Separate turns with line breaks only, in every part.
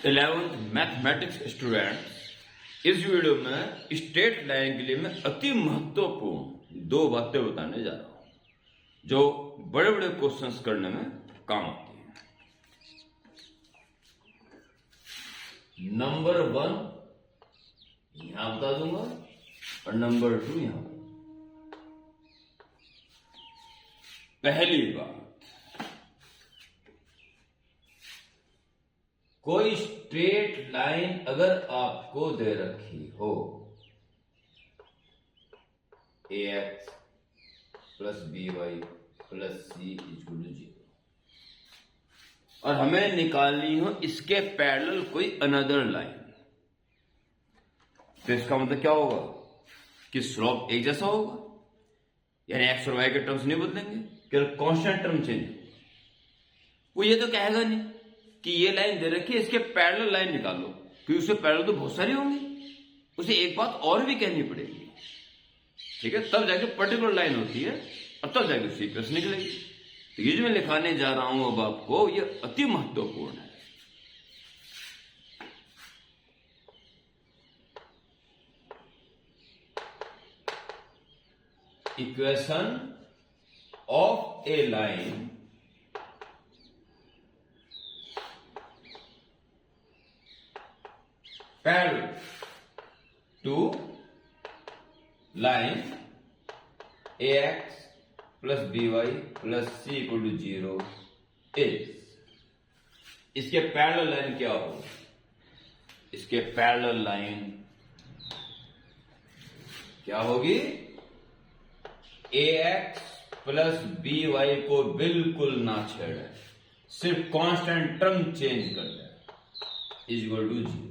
11th mathematics students, इस video में straight line के लिए मैं अति महत्वपूर्ण दो बातें बताने जा रहा हूं जो बड़े बड़े क्वेश्चंस करने में काम आती है। नंबर 1 यहां बता दूंगा और नंबर 2 यहां। पहली बात, कोई स्ट्रेट लाइन अगर आपको दे रखी हो ax plus by plus c equal to 0 और हमें निकालनी हो इसके पैरेलल कोई अनदर लाइन, तो इसका मतलब क्या होगा कि स्लोप एक जैसा होगा, यानी एक्स और वाई के टर्म्स नहीं बदलेंगे, केवल कांस्टेंट टर्म चेंज। वो ये तो कहेगा नहीं कि ये लाइन दे रखी है इसके पैरेलल लाइन निकालो, क्योंकि उससे पैरेलल तो बहुत सारी होंगी, उसे एक बात और भी कहनी पड़ेगी, ठीक है, तब जाके पर्टिकुलर लाइन होती है और तब जाके उसकी इक्वेशन निकलेगी। तो ये जो मैं लिखाने जा रहा हूं अब आपको, ये अति महत्वपूर्ण है। Equation of A line parallel to line ax plus by plus c equal to 0 is, इसके पैरेलल लाइन क्या होगी? इसके पैरेलल लाइन क्या होगी? ax प्लस by को बिल्कुल ना छेड़े, सिर्फ कांस्टेंट टर्म चेंज कर दे, इज इक्वल टू 0।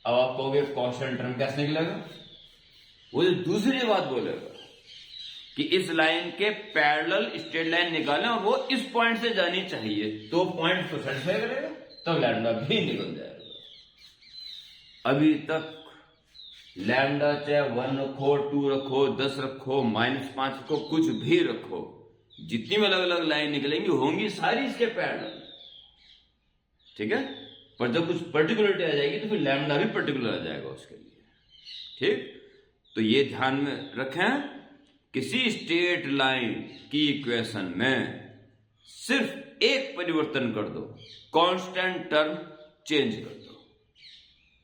अब आप कहोगे कांस्टेंट टर्म कैसे निकलेगा? वो दूसरी बात बोलेगा कि इस लाइन के पैरेलल स्ट्रेट लाइन निकालें और वो इस पॉइंट से जानी चाहिए, तो पॉइंट को सेटिस्फाई करेगा, तब लैम्डा भी निकल जाएगा। अभी तक लैम्डा चाहे 1 रखो, 2 रखो, 10 रखो, -5 रखो, कुछ भी रखो, जितनी भी अलग अलग लाइन निकलेंगी होंगी सारी इसके पैरेलल, ठीक है। पर जब कुछ पर्टिकुलरिटी आ जाएगी तो फिर लैम्डा भी पर्टिकुलर आ जाएगा उसके लिए, ठीक। तो ये ध्यान में रखें, किसी स्ट्रेट लाइन की इक्वेशन में सिर्फ एक परिवर्तन कर दो, कांस्टेंट टर्म चेंज कर दो,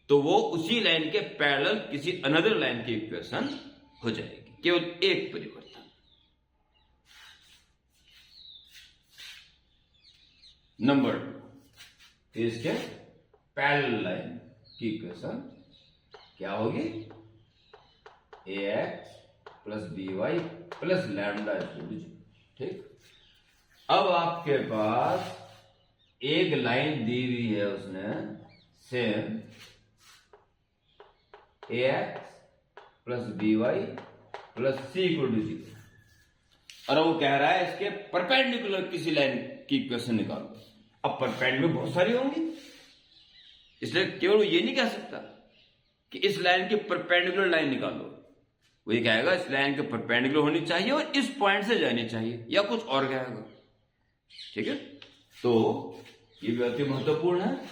तो वो उसी लाइन के पैरेलल किसी अनदर लाइन की इक्वेशन हो जाएगी, केवल एक परिवर्तन। नंबर 2, इसके पैरेलल लाइन की इक्वेशन क्या होगी? ax plus by plus lambda equal to 0, ठीक। अब आपके पास एक लाइन दी हुई है उसने, same ax plus by plus c equal to 0, और वो कह रहा है इसके परपेंडिकुलर किसी लाइन की इक्वेशन निकालो। अब परपेंडिकुलर बहुत सारी होंगी, इसलिए केवल ये नहीं कह सकता कि इस लाइन की परपेंडिकुलर लाइन निकालो, वो ये कहेगा इस लाइन के परपेंडिकुलर होनी चाहिए और इस पॉइंट से जानी चाहिए, या कुछ और कहेगा, ठीक है। तो ये भी अति महत्वपूर्ण है,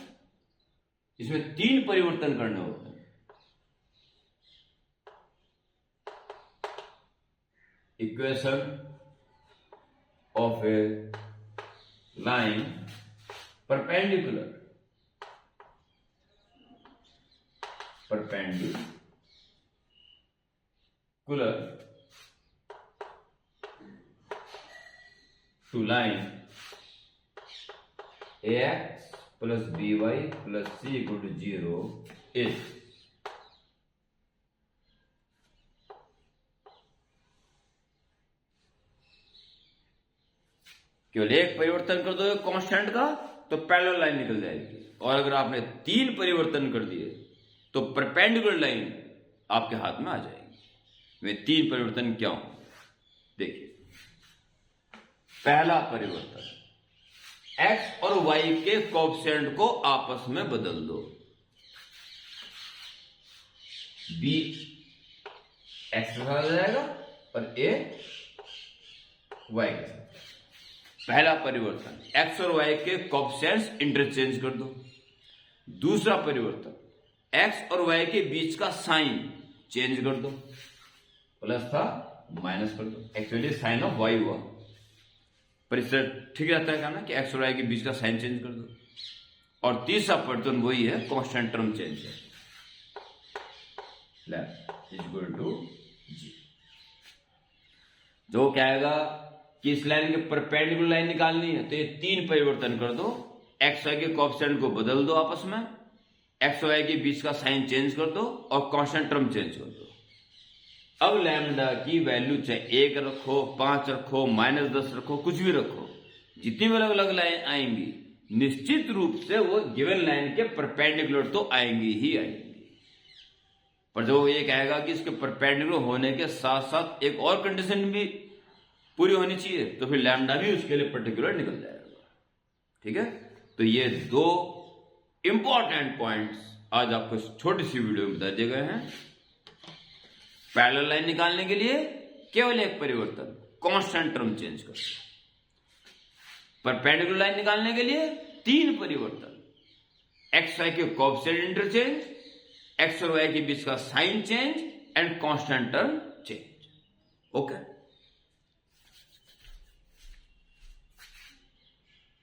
इसमें 3 परिवर्तन करने होते हैं। Equation of A line perpendicular to line ax plus by plus c equal to 0 is, केवल एक परिवर्तन कर दो कांस्टेंट का तो पैरेलल लाइन निकल जाएगी, और अगर आपने 3 परिवर्तन कर दिए तो परपेंडिकुलर लाइन आपके हाथ में आ जाएगी। वे 3 परिवर्तन क्या हों? देखिए, पहला परिवर्तन, x और y के कोएफिशिएंट को आपस में बदल दो, b x के साथ आ जाएगा और a y के साथ। पहला परिवर्तन, एक्स और वाई के कोएफिशिएंट्स इंटरचेंज कर दो। दूसरा परिवर्तन, एक्स और वाई के बीच का साइन चेंज कर दो, प्लस था माइनस कर दो, एक्चुअली साइन ऑफ वाई हुआ, पर इससे ठीक रहता है ना कि एक्स और वाई के बीच का साइन चेंज कर दो। और तीसरा परिवर्तन वही है, कांस्टेंट टर्म चेंज है, इक्वल टू जी। जो क्या आएगा कि इस लाइन के परपेंडिकुलर लाइन निकालनी है, तो ये तीन परिवर्तन कर दो, एक्स वाई के कोएफिशिएंट को बदल दो आपस में, एक्स वाई के बीच का साइन चेंज कर दो और कांस्टेंट टर्म चेंज कर दो। अब लैम्डा की वैल्यू चाहे 1 रखो, 5 रखो, -10 रखो, कुछ भी रखो, जितनी भी अलग अलग लाइन आएंगी निश्चित रूप से वो गिवन लाइन के परपेंडिकुलर तो आएंगी ही आएंगी। पर जो ये कहेगा कि इसके परपेंडिकुलर होने के साथ साथ एक और कंडीशन भी पूरी होनी चाहिए, तो फिर लैम्डा भी उसके लिए पर्टिकुलर निकल जाएगा। ठीक है, तो ये दो इंपॉर्टेंट पॉइंट्स आज आपको इस छोटी सी वीडियो में बता दिए गए हैं। पैरेलल लाइन निकालने के लिए केवल एक परिवर्तन, कांस्टेंट टर्म चेंज कर। परपेंडिकुलर लाइन निकालने के लिए तीन परिवर्तन, एक्स वाई के कोएफिशिएंट इंटरचेंज, एक्स और वाई के बीच का sign change and constant term change. Okay.